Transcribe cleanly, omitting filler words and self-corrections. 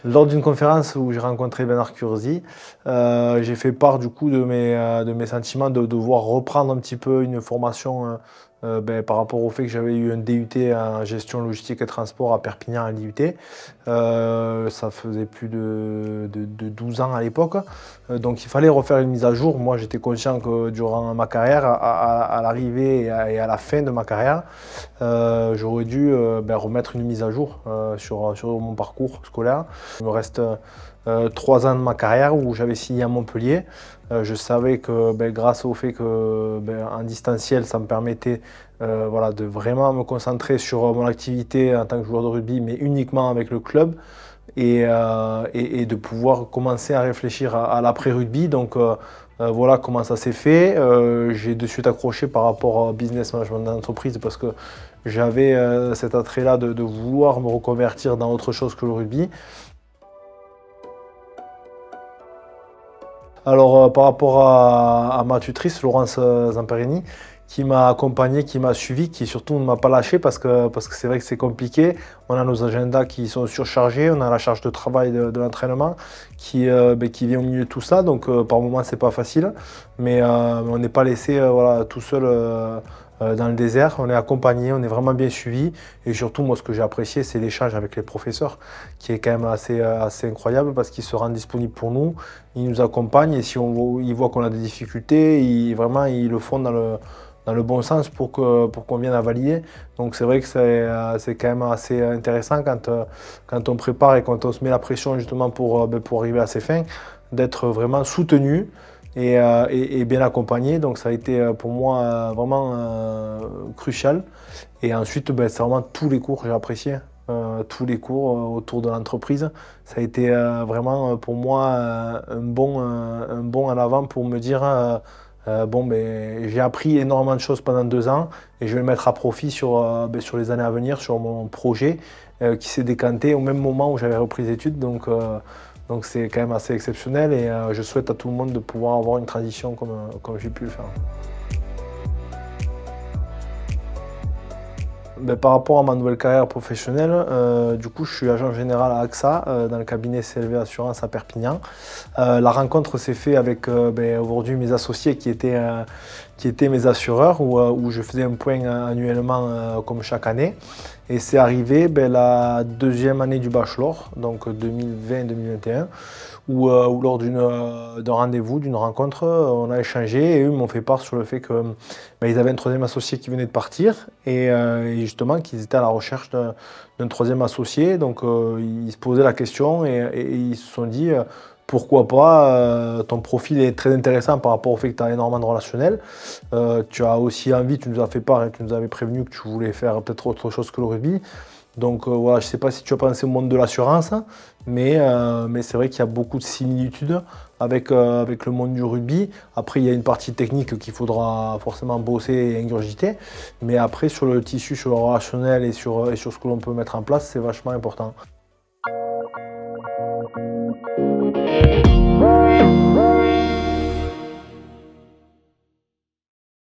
Lors d'une conférence où j'ai rencontré Bernard Curzi, j'ai fait part du coup de mes sentiments de devoir reprendre un petit peu une formation par rapport au fait que j'avais eu un DUT en gestion logistique et transport à Perpignan à l'IUT. Ça faisait plus de 12 ans à l'époque. Donc il fallait refaire une mise à jour. Moi j'étais conscient que durant ma carrière, à l'arrivée et à la fin de ma carrière, j'aurais dû remettre une mise à jour sur mon parcours scolaire. Il me reste 3 ans de ma carrière où j'avais signé à Montpellier. Je savais que grâce au fait que en distanciel, ça me permettait de vraiment me concentrer sur mon activité en tant que joueur de rugby, mais uniquement avec le club. Et de pouvoir commencer à réfléchir à l'après-rugby. Donc voilà comment ça s'est fait. J'ai de suite accroché par rapport au business management d'entreprise parce que j'avais cet attrait-là de vouloir me reconvertir dans autre chose que le rugby. Alors par rapport à ma tutrice, Laurence Zamperini, qui m'a accompagné, qui m'a suivi, qui surtout ne m'a pas lâché parce que c'est vrai que c'est compliqué. On a nos agendas qui sont surchargés, on a la charge de travail de l'entraînement qui vient au milieu de tout ça. Donc par moments c'est pas facile, mais on n'est pas laissé tout seul dans le désert. On est accompagné, on est vraiment bien suivi. Et surtout moi ce que j'ai apprécié c'est l'échange avec les professeurs qui est quand même assez incroyable parce qu'ils se rendent disponibles pour nous, ils nous accompagnent et si ils voient qu'on a des difficultés, ils le font dans le bon sens pour qu'on vienne à valider. Donc c'est vrai que c'est quand même assez intéressant quand on prépare et quand on se met la pression justement pour arriver à ses fins, d'être vraiment soutenu et bien accompagné. Donc ça a été pour moi vraiment crucial. Et ensuite, c'est vraiment tous les cours que j'ai apprécié. Tous les cours autour de l'entreprise. Ça a été vraiment pour moi un bon en avant pour me dire j'ai appris énormément de choses pendant 2 ans et je vais le mettre à profit sur les années à venir, sur mon projet qui s'est décanté au même moment où j'avais repris les études. Donc c'est quand même assez exceptionnel et je souhaite à tout le monde de pouvoir avoir une transition comme j'ai pu le faire. Par rapport à ma nouvelle carrière professionnelle, du coup, je suis agent général à AXA, dans le cabinet CLV Assurance à Perpignan. La rencontre s'est faite avec aujourd'hui mes associés qui étaient mes assureurs, où je faisais un point annuellement comme chaque année. Et c'est arrivé la deuxième année du bachelor, donc 2020-2021, où lors d'un rendez-vous, d'une rencontre, on a échangé et eux m'ont fait part sur le fait qu'ils avaient un troisième associé qui venait de partir et justement qu'ils étaient à la recherche d'un troisième associé. Donc ils se posaient la question et ils se sont dit pourquoi pas, ton profil est très intéressant par rapport au fait que tu as énormément de relationnel. Tu as aussi envie, tu nous as fait part et tu nous avais prévenu que tu voulais faire peut-être autre chose que le rugby. Donc je ne sais pas si tu as pensé au monde de l'assurance, mais c'est vrai qu'il y a beaucoup de similitudes avec le monde du rugby. Après, il y a une partie technique qu'il faudra forcément bosser et ingurgiter. Mais après, sur le tissu, sur le relationnel et sur ce que l'on peut mettre en place, c'est vachement important.